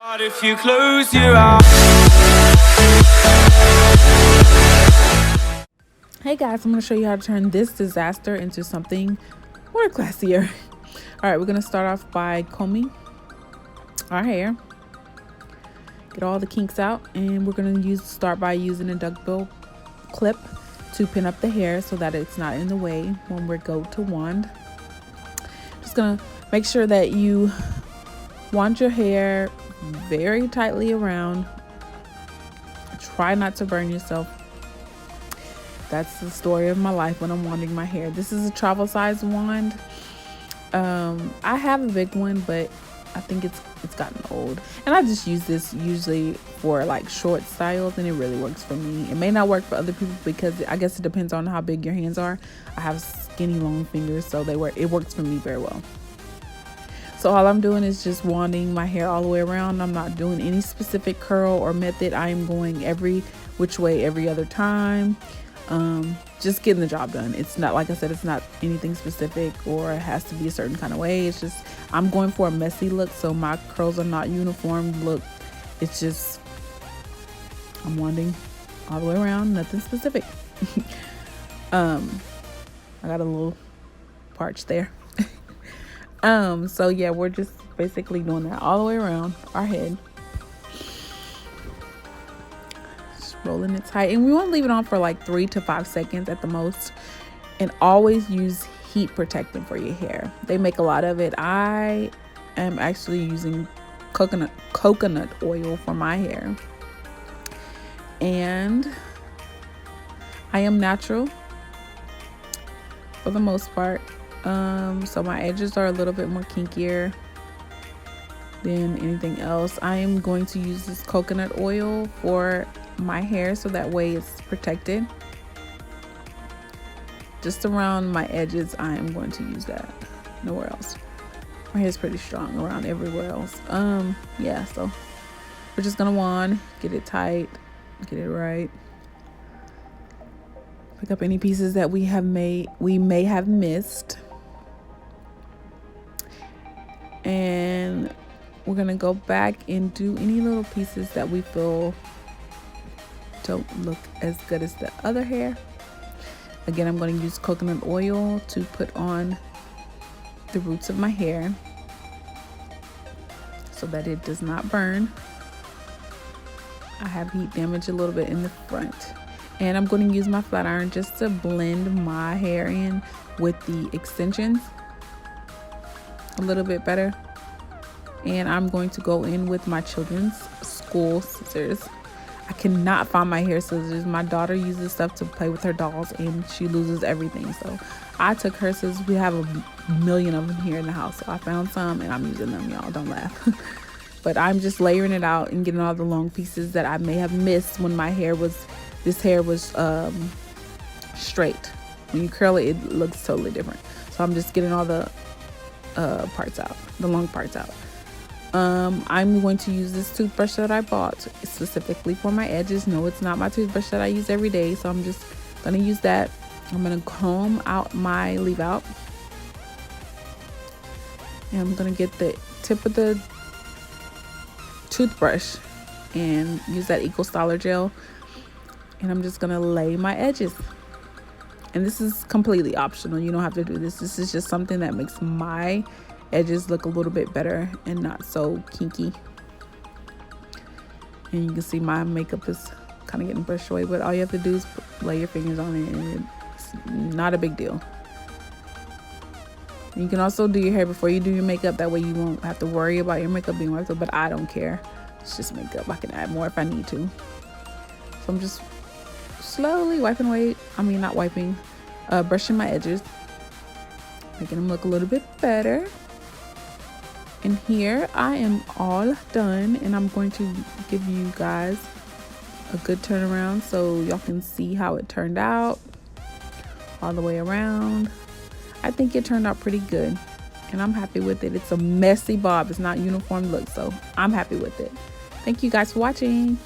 If you close your eyes. Hey guys, I'm going to show you how to turn this disaster into something more classier. All right, we're going to start off by combing our hair. Get all the kinks out, and we're going to start by using a duckbill clip to pin up the hair so that it's not in the way when we go to wand. Just going to make sure that you wand your hair very tightly around. Try not to burn yourself. That's the story of my life when I'm wanding my hair. This is a travel size wand. I have a big one, but I think it's gotten old, and I just use this usually for like short styles, and it really works for me. It may not work for other people because I guess it depends on how big your hands are. I have skinny long fingers, so it works for me very well. So all I'm doing is just wanding my hair all the way around. I'm not doing any specific curl or method. I am going every which way every other time. Just getting the job done. It's not, like I said, it's not anything specific or it has to be a certain kind of way. It's just I'm going for a messy look, so my curls are not uniform look. It's just I'm wanding all the way around, nothing specific. I got a little parch there. So yeah, we're just basically doing that all the way around our head. Rolling it tight, and we want to leave it on for like 3 to 5 seconds at the most, and always use heat protectant for your hair. They make a lot of it. I am actually using coconut oil for my hair, and I am natural for the most part, so my edges are a little bit more kinkier than anything else. I am going to use this coconut oil for my hair so that way it's protected. Just around my edges I am going to use that, nowhere else. My hair is pretty strong around everywhere else. Yeah, so we're just gonna wand, get it tight, get it right, pick up any pieces that we may have missed, and we're gonna go back and do any little pieces that we feel don't look as good as the other hair. Again, I'm going to use coconut oil to put on the roots of my hair so that it does not burn. I have heat damage a little bit in the front, and I'm going to use my flat iron just to blend my hair in with the extensions a little bit better. And I'm going to go in with my children's school scissors. I cannot find my hair scissors. My daughter uses stuff to play with her dolls, and she loses everything. So I took her scissors. We have a million of them here in the house. So I found some, and I'm using them, y'all. Don't laugh. But I'm just layering it out and getting all the long pieces that I may have missed when this hair was straight. When you curl it, it looks totally different. So I'm just getting all the parts out, the long parts out. I'm going to use this toothbrush that I bought specifically for my edges. No, it's not my toothbrush that I use every day, so I'm just gonna use that. I'm gonna comb out my leave out, and I'm gonna get the tip of the toothbrush and use that Eco Styler gel, and I'm just gonna lay my edges. And this is completely optional. You don't have to do this. This is just something that makes my edges look a little bit better and not so kinky. And you can see my makeup is kind of getting brushed away, but all you have to do is lay your fingers on it, and it's not a big deal. You can also do your hair before you do your makeup. That way you won't have to worry about your makeup being wiped up, but I don't care. It's just makeup. I can add more if I need to. So I'm just slowly wiping away. Not wiping, brushing my edges, making them look a little bit better. And here I am all done, and I'm going to give you guys a good turnaround so y'all can see how it turned out all the way around. I think it turned out pretty good, and I'm happy with it. It's a messy bob. It's not uniform look, so I'm happy with it. Thank you guys for watching.